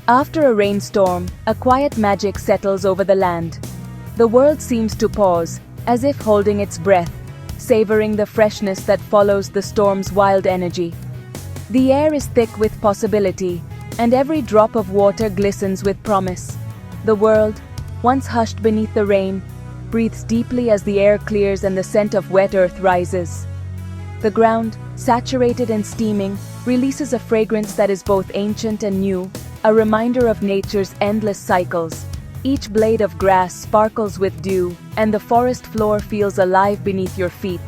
After a rainstorm, a quiet magic settles over the land. The world seems to pause, as if holding its breath, savoring the freshness that follows the storm's wild energy. The air is thick with possibility, and every drop of water glistens with promise. The world, once hushed beneath the rain, breathes deeply as the air clears and the scent of wet earth rises. The ground, saturated and steaming, releases a fragrance that is both ancient and new, a reminder of nature's endless cycles. Each blade of grass sparkles with dew, and the forest floor feels alive beneath your feet.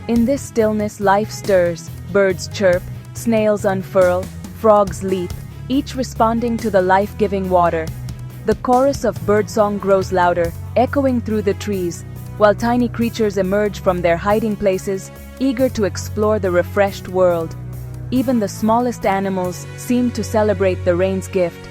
In this stillness, life stirs, birds chirp, snails unfurl, frogs leap, each responding to the life-giving water. The chorus of birdsong grows louder, echoing through the trees, while tiny creatures emerge from their hiding places, eager to explore the refreshed world. Even the smallest animals seem to celebrate the rain's gift.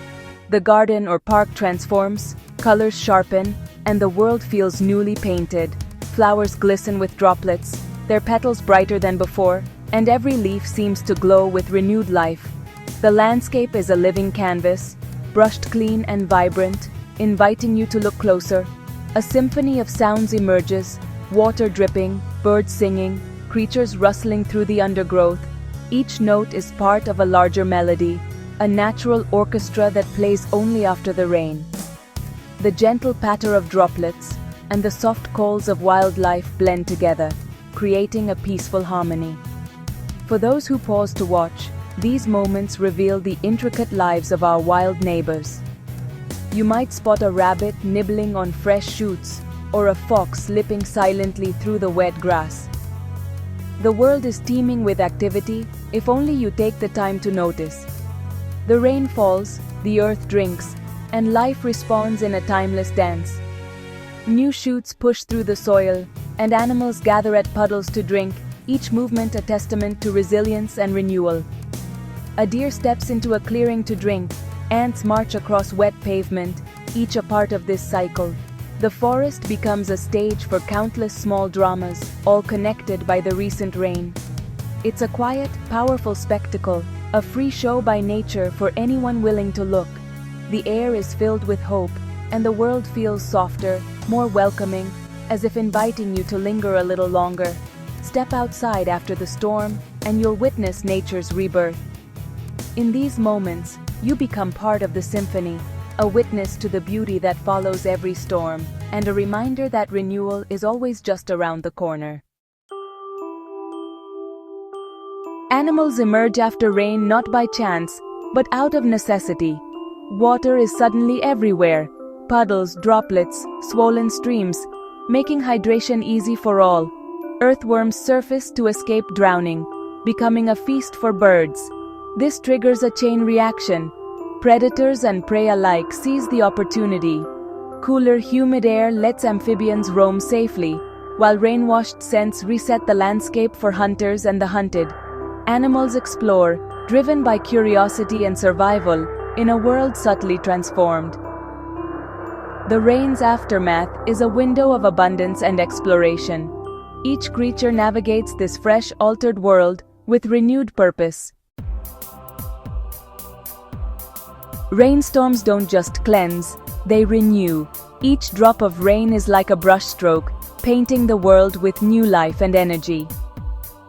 The garden or park transforms, colors sharpen, and the world feels newly painted. Flowers glisten with droplets, their petals brighter than before, and every leaf seems to glow with renewed life. The landscape is a living canvas, brushed clean and vibrant, inviting you to look closer. A symphony of sounds emerges, water dripping, birds singing, creatures rustling through the undergrowth. Each note is part of a larger melody, a natural orchestra that plays only after the rain. The gentle patter of droplets and the soft calls of wildlife blend together, creating a peaceful harmony. For those who pause to watch, these moments reveal the intricate lives of our wild neighbors. You might spot a rabbit nibbling on fresh shoots, or a fox slipping silently through the wet grass. The world is teeming with activity, if only you take the time to notice. The rain falls, the earth drinks, and life responds in a timeless dance. New shoots push through the soil, and animals gather at puddles to drink, each movement a testament to resilience and renewal. A deer steps into a clearing to drink, ants march across wet pavement, each a part of this cycle. The forest becomes a stage for countless small dramas, all connected by the recent rain. It's a quiet, powerful spectacle, a free show by nature for anyone willing to look. The air is filled with hope, and the world feels softer, more welcoming, as if inviting you to linger a little longer. Step outside after the storm, and you'll witness nature's rebirth. In these moments, you become part of the symphony, a witness to the beauty that follows every storm, and a reminder that renewal is always just around the corner. Animals emerge after rain not by chance, but out of necessity. Water is suddenly everywhere, puddles, droplets, swollen streams, making hydration easy for all. Earthworms surface to escape drowning, becoming a feast for birds. This triggers a chain reaction. Predators and prey alike seize the opportunity. Cooler, humid air lets amphibians roam safely, while rain-washed scents reset the landscape for hunters and the hunted. Animals explore, driven by curiosity and survival, in a world subtly transformed. The rain's aftermath is a window of abundance and exploration. Each creature navigates this fresh, altered world with renewed purpose. Rainstorms don't just cleanse, they renew. Each drop of rain is like a brushstroke, painting the world with new life and energy.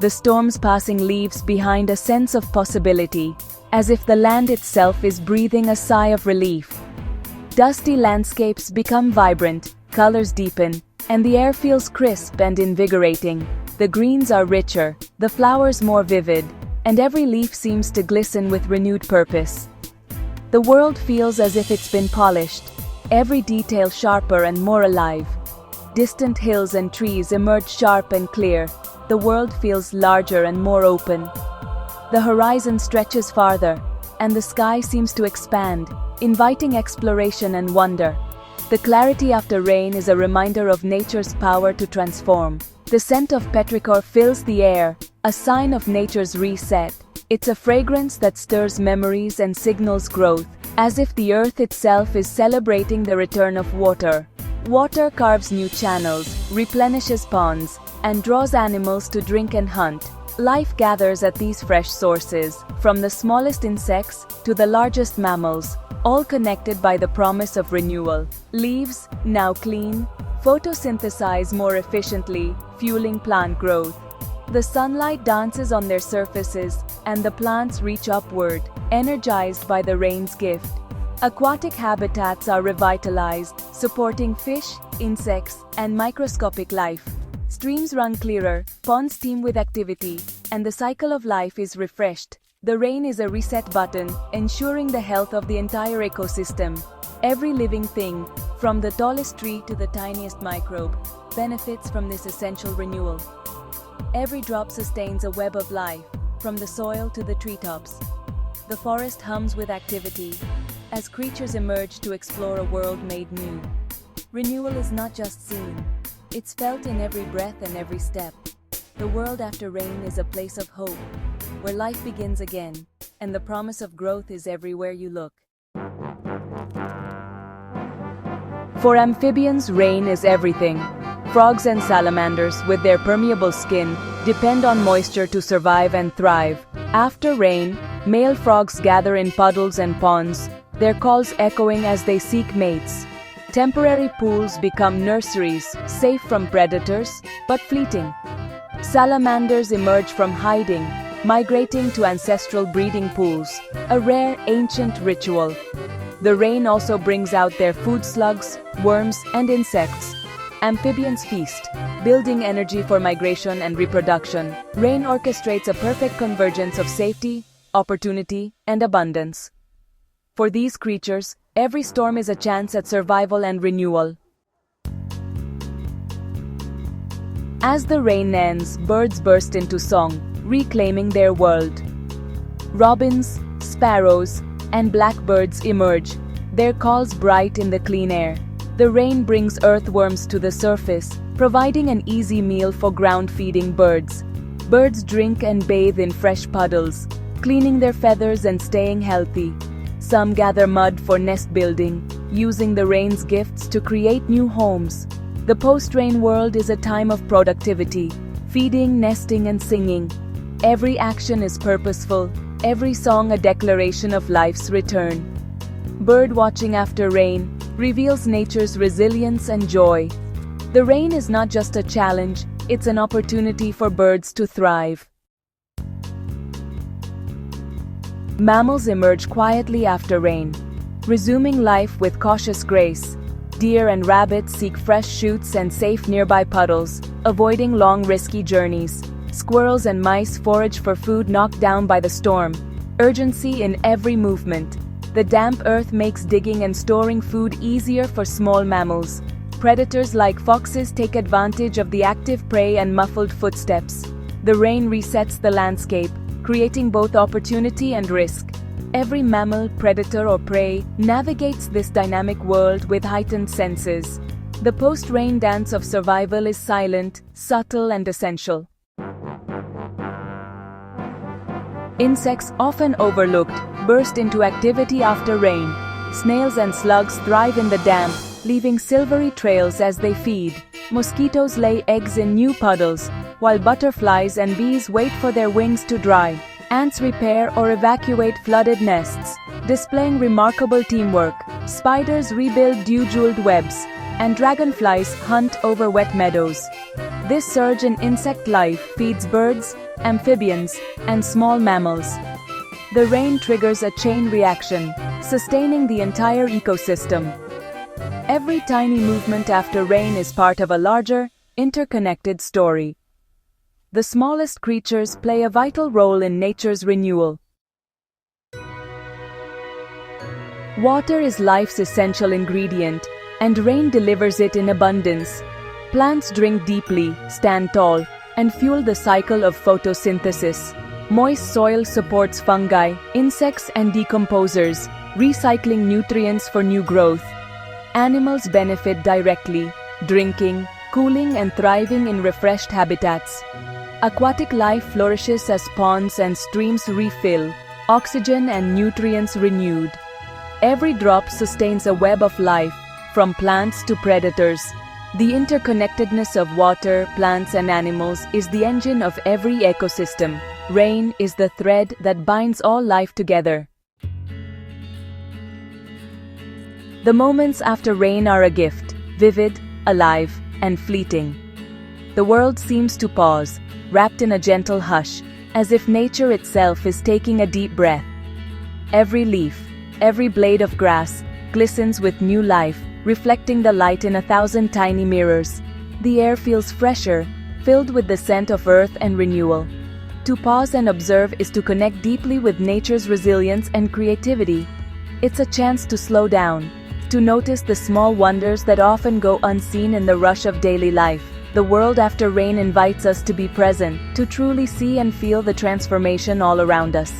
The storm's passing leaves behind a sense of possibility, as if the land itself is breathing a sigh of relief. Dusty landscapes become vibrant, colors deepen, and the air feels crisp and invigorating. The greens are richer, the flowers more vivid, and every leaf seems to glisten with renewed purpose. The world feels as if it's been polished, every detail sharper and more alive. Distant hills and trees emerge sharp and clear. The world feels larger and more open. The horizon stretches farther, and the sky seems to expand, inviting exploration and wonder. The clarity after rain is a reminder of nature's power to transform. The scent of petrichor fills the air, a sign of nature's reset. It's a fragrance that stirs memories and signals growth, as if the earth itself is celebrating the return of water. Water carves new channels, replenishes ponds, and draws animals to drink and hunt. Life gathers at these fresh sources, from the smallest insects to the largest mammals, all connected by the promise of renewal. Leaves, now clean, photosynthesize more efficiently, fueling plant growth. The sunlight dances on their surfaces, and the plants reach upward, energized by the rain's gift. Aquatic habitats are revitalized, supporting fish, insects, and microscopic life. Streams run clearer, ponds teem with activity, and the cycle of life is refreshed. The rain is a reset button, ensuring the health of the entire ecosystem. Every living thing, from the tallest tree to the tiniest microbe, benefits from this essential renewal. Every drop sustains a web of life, from the soil to the treetops. The forest hums with activity, as creatures emerge to explore a world made new. Renewal is not just seen, it's felt in every breath and every step. The world after rain is a place of hope, where life begins again, and the promise of growth is everywhere you look. For amphibians, rain is everything. Frogs and salamanders, with their permeable skin, depend on moisture to survive and thrive. After rain, male frogs gather in puddles and ponds, their calls echoing as they seek mates. Temporary pools become nurseries, safe from predators, but fleeting. Salamanders emerge from hiding, migrating to ancestral breeding pools, a rare ancient ritual. The rain also brings out their food slugs, worms, and insects. Amphibians feast, building energy for migration and reproduction. Rain orchestrates a perfect convergence of safety, opportunity, and abundance. For these creatures, every storm is a chance at survival and renewal. As the rain ends, birds burst into song, reclaiming their world. Robins, sparrows, and blackbirds emerge, their calls bright in the clean air. The rain brings earthworms to the surface, providing an easy meal for ground-feeding birds. Birds drink and bathe in fresh puddles, cleaning their feathers and staying healthy. Some gather mud for nest building, using the rain's gifts to create new homes. The post-rain world is a time of productivity, feeding, nesting, and singing. Every action is purposeful, every song a declaration of life's return. Bird watching after rain reveals nature's resilience and joy. The rain is not just a challenge, it's an opportunity for birds to thrive. Mammals emerge quietly after rain, resuming life with cautious grace. Deer and rabbits seek fresh shoots and safe nearby puddles, avoiding long, risky journeys. Squirrels and mice forage for food knocked down by the storm, urgency in every movement. The damp earth makes digging and storing food easier for small mammals. Predators like foxes take advantage of the active prey and muffled footsteps. The rain resets the landscape, creating both opportunity and risk. Every mammal, predator or prey, navigates this dynamic world with heightened senses. The post-rain dance of survival is silent, subtle, and essential. Insects, often overlooked, burst into activity after rain. Snails and slugs thrive in the damp, leaving silvery trails as they feed. Mosquitoes lay eggs in new puddles, while butterflies and bees wait for their wings to dry. Ants repair or evacuate flooded nests, displaying remarkable teamwork. Spiders rebuild dew-jeweled webs, and dragonflies hunt over wet meadows. This surge in insect life feeds birds, amphibians, and small mammals. The rain triggers a chain reaction, sustaining the entire ecosystem. Every tiny movement after rain is part of a larger, interconnected story. The smallest creatures play a vital role in nature's renewal. Water is life's essential ingredient, and rain delivers it in abundance. Plants drink deeply, stand tall, and fuel the cycle of photosynthesis. Moist soil supports fungi, insects, and decomposers, recycling nutrients for new growth. Animals benefit directly, drinking, cooling, and thriving in refreshed habitats. Aquatic life flourishes as ponds and streams refill, oxygen and nutrients renewed. Every drop sustains a web of life, from plants to predators. The interconnectedness of water, plants, and animals is the engine of every ecosystem. Rain is the thread that binds all life together. The moments after rain are a gift, vivid, alive, and fleeting. The world seems to pause, wrapped in a gentle hush, as if nature itself is taking a deep breath. Every leaf, every blade of grass, glistens with new life, reflecting the light in 1,000 tiny mirrors. The air feels fresher, filled with the scent of earth and renewal. To pause and observe is to connect deeply with nature's resilience and creativity. It's a chance to slow down, to notice the small wonders that often go unseen in the rush of daily life. The world after rain invites us to be present, to truly see and feel the transformation all around us.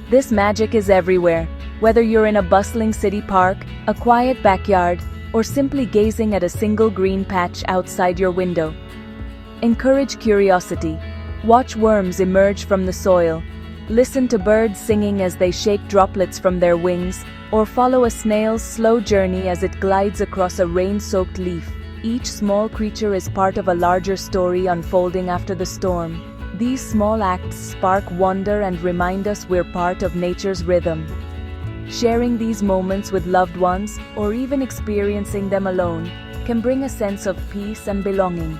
This magic is everywhere, whether you're in a bustling city park, a quiet backyard, or simply gazing at a single green patch outside your window. Encourage curiosity. Watch worms emerge from the soil. Listen to birds singing as they shake droplets from their wings, or follow a snail's slow journey as it glides across a rain-soaked leaf. Each small creature is part of a larger story unfolding after the storm. These small acts spark wonder and remind us we're part of nature's rhythm. Sharing these moments with loved ones, or even experiencing them alone, can bring a sense of peace and belonging.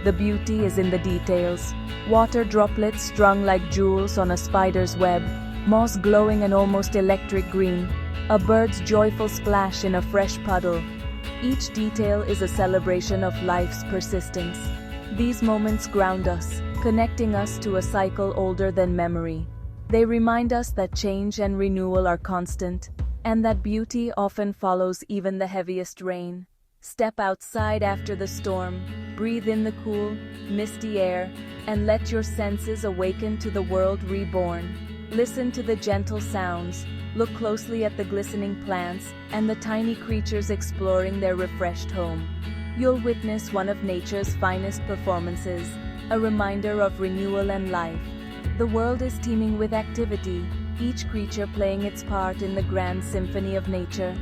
The beauty is in the details. Water droplets strung like jewels on a spider's web, moss glowing an almost electric green, a bird's joyful splash in a fresh puddle. Each detail is a celebration of life's persistence. These moments ground us, connecting us to a cycle older than memory. They remind us that change and renewal are constant, and that beauty often follows even the heaviest rain. Step outside after the storm, breathe in the cool, misty air, and let your senses awaken to the world reborn. Listen to the gentle sounds, look closely at the glistening plants and the tiny creatures exploring their refreshed home. You'll witness one of nature's finest performances, a reminder of renewal and life. The world is teeming with activity, each creature playing its part in the grand symphony of nature.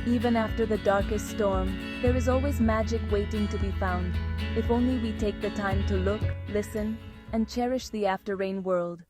Even after the darkest storm, there is always magic waiting to be found, if only we take the time to look, listen, and cherish the after-rain world.